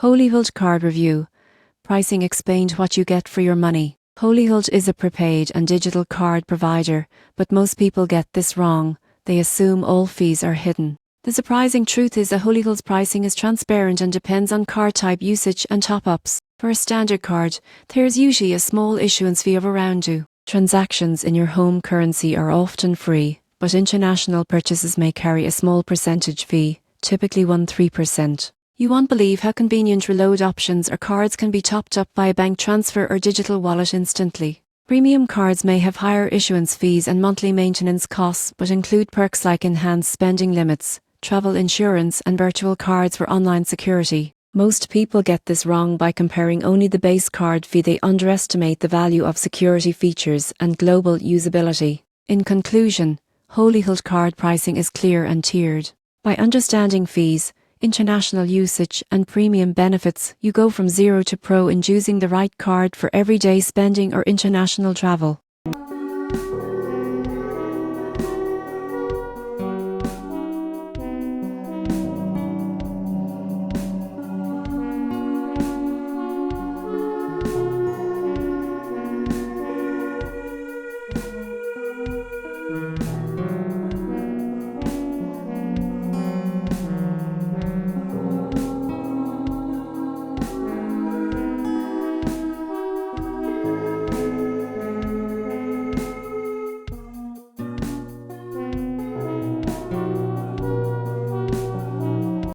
HolyHeld Card Review. Pricing explained what you get for your money. HolyHeld is a prepaid and digital card provider, but most people get this wrong. They assume all fees are hidden. The surprising truth is that HolyHeld's pricing is transparent and depends on card type, usage and top-ups. For a standard card, there's usually a small issuance fee of around €2. Transactions in your home currency are often free, but international purchases may carry a small percentage fee, typically 1–3%. You won't believe how convenient reload options or cards can be topped up by a bank transfer or digital wallet instantly. Premium cards may have higher issuance fees and monthly maintenance costs, but include perks like enhanced spending limits, travel insurance and virtual cards for online security. Most people get this wrong by comparing only the base card fee. They underestimate the value of security features and global usability. In conclusion, HolyHeld card pricing is clear and tiered. By understanding fees, international usage and premium benefits, you go from zero to pro in choosing the right card for everyday spending or international travel.